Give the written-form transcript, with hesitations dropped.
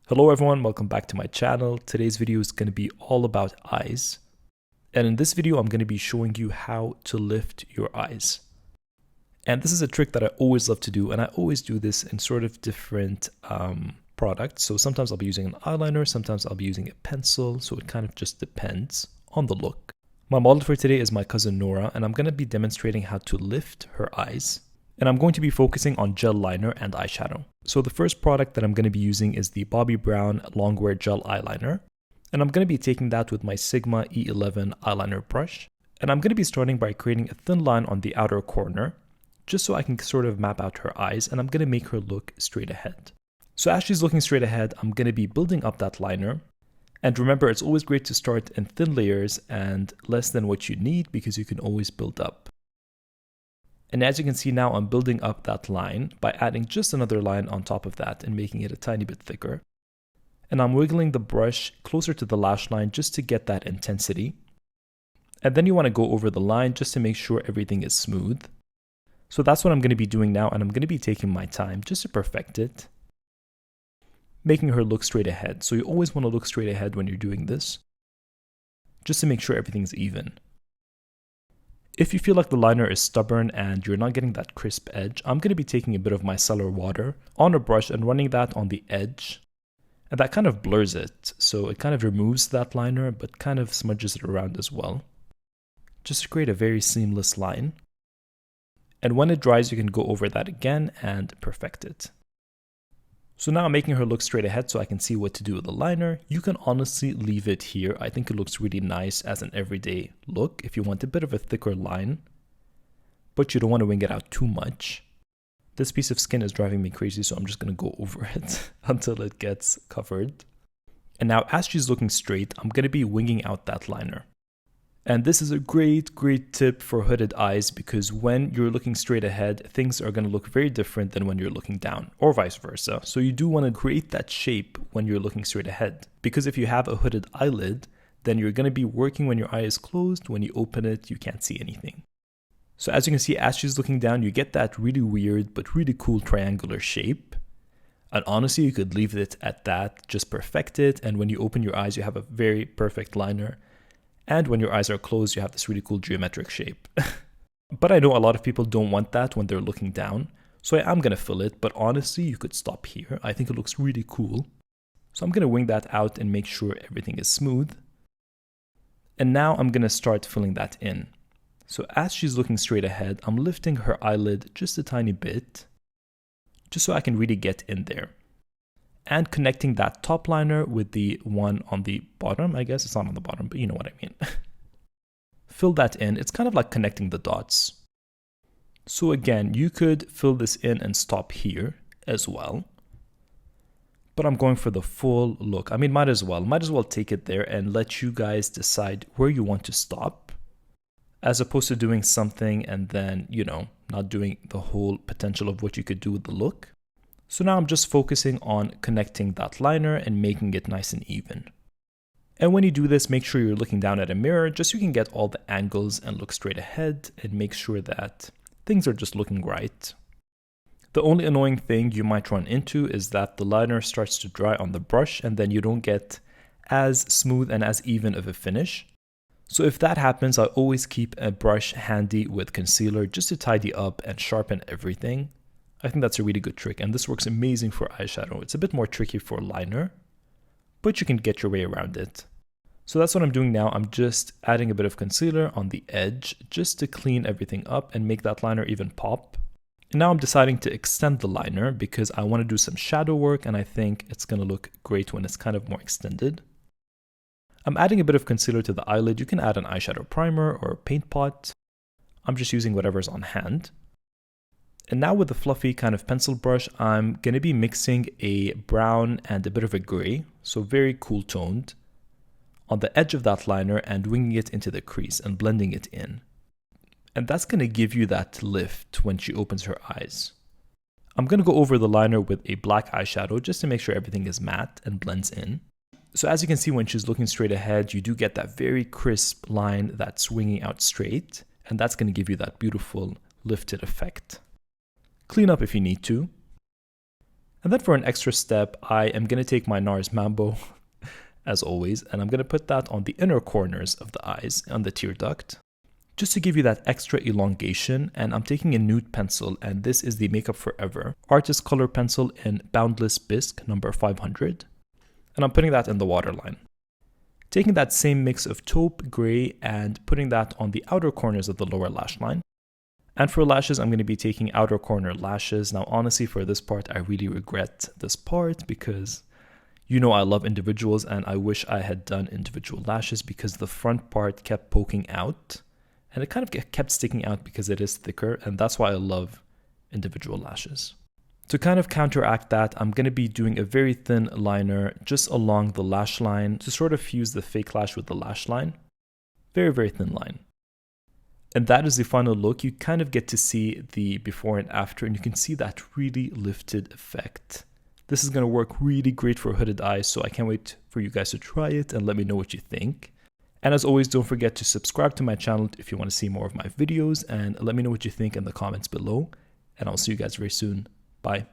Hello everyone, welcome back to my channel. Today's video is going to be all about eyes. And in this video, I'm going to be showing you how to lift your eyes. And this is a trick that I always love to do, and I always do this in sort of different products. So sometimes I'll be using an eyeliner, sometimes I'll be using a pencil, so it kind of just depends on the look. My model for today is my cousin Nora, and I'm going to be demonstrating how to lift her eyes. And I'm going to be focusing on gel liner and eyeshadow. So the first product that I'm going to be using is the Bobbi Brown Longwear Gel Eyeliner. And I'm going to be taking that with my Sigma E11 eyeliner brush. And I'm going to be starting by creating a thin line on the outer corner, just so I can sort of map out her eyes, and I'm going to make her look straight ahead. So as she's looking straight ahead, I'm going to be building up that liner. And remember, it's always great to start in thin layers and less than what you need, because you can always build up. And as you can see now, I'm building up that line by adding just another line on top of that and making it a tiny bit thicker. And I'm wiggling the brush closer to the lash line just to get that intensity. And then you want to go over the line just to make sure everything is smooth. So that's what I'm going to be doing now, and I'm going to be taking my time just to perfect it, making her look straight ahead. So you always want to look straight ahead when you're doing this, just to make sure everything's even. If you feel like the liner is stubborn and you're not getting that crisp edge, I'm going to be taking a bit of micellar water on a brush and running that on the edge. And that kind of blurs it, so it kind of removes that liner but kind of smudges it around as well, just to create a very seamless line. And when it dries, you can go over that again and perfect it. So now I'm making her look straight ahead so I can see what to do with the liner. You can honestly leave it here. I think it looks really nice as an everyday look if you want a bit of a thicker line, but you don't want to wing it out too much. This piece of skin is driving me crazy, so I'm just going to go over it until it gets covered. And now as she's looking straight, I'm going to be winging out that liner. And this is a great tip for hooded eyes, because when you're looking straight ahead, things are going to look very different than when you're looking down, or vice versa. So you do want to create that shape when you're looking straight ahead, because if you have a hooded eyelid, then you're going to be working when your eye is closed. When you open it, you can't see anything. So as you can see, as she's looking down, you get that really weird but really cool triangular shape. And honestly, you could leave it at that, just perfect it, and when you open your eyes, you have a very perfect liner. And when your eyes are closed, you have this really cool geometric shape. But I know a lot of people don't want that when they're looking down, so I am going to fill it, but honestly, you could stop here. I think it looks really cool. So I'm going to wing that out and make sure everything is smooth. And now I'm going to start filling that in. So as she's looking straight ahead, I'm lifting her eyelid just a tiny bit, just so I can really get in there. And connecting that top liner with the one on the bottom. I guess it's not on the bottom, but you know what I mean. Fill that in. It's kind of like connecting the dots. So again, you could fill this in and stop here as well. But I'm going for the full look. I mean, might as well take it there and let you guys decide where you want to stop, as opposed to doing something and then, not doing the whole potential of what you could do with the look. So now I'm just focusing on connecting that liner and making it nice and even. And when you do this, make sure you're looking down at a mirror just so you can get all the angles and look straight ahead and make sure that things are just looking right. The only annoying thing you might run into is that the liner starts to dry on the brush and then you don't get as smooth and as even of a finish. So if that happens, I always keep a brush handy with concealer just to tidy up and sharpen everything. I think that's a really good trick, and this works amazing for eyeshadow. It's a bit more tricky for liner, but you can get your way around it. So that's what I'm doing now. I'm just adding a bit of concealer on the edge just to clean everything up and make that liner even pop. And now I'm deciding to extend the liner because I want to do some shadow work, and I think it's going to look great when it's kind of more extended. I'm adding a bit of concealer to the eyelid. You can add an eyeshadow primer or a paint pot. I'm just using whatever's on hand. And now with the fluffy kind of pencil brush, I'm going to be mixing a brown and a bit of a gray, so very cool toned, on the edge of that liner and winging it into the crease and blending it in. And that's going to give you that lift when she opens her eyes. I'm going to go over the liner with a black eyeshadow just to make sure everything is matte and blends in. So as you can see, when she's looking straight ahead, you do get that very crisp line that's swinging out straight, and that's going to give you that beautiful lifted effect. Clean up if you need to. And then for an extra step, I am going to take my NARS Mambo, as always, and I'm going to put that on the inner corners of the eyes, on the tear duct, just to give you that extra elongation. And I'm taking a nude pencil, and this is the Makeup Forever Artist Color Pencil in Boundless Bisque number 500. And I'm putting that in the waterline. Taking that same mix of taupe, gray, and putting that on the outer corners of the lower lash line. And for lashes, I'm going to be taking outer corner lashes. Now, honestly, for this part, I really regret this part because you know I love individuals and I wish I had done individual lashes because the front part kept poking out and it kind of kept sticking out because it is thicker, and that's why I love individual lashes. To kind of counteract that, I'm going to be doing a very thin liner just along the lash line to sort of fuse the fake lash with the lash line. Very, very thin line. And that is the final look. You kind of get to see the before and after, and you can see that really lifted effect. This is going to work really great for hooded eyes, so I can't wait for you guys to try it and let me know what you think. And as always, don't forget to subscribe to my channel if you want to see more of my videos, and let me know what you think in the comments below. And I'll see you guys very soon. Bye.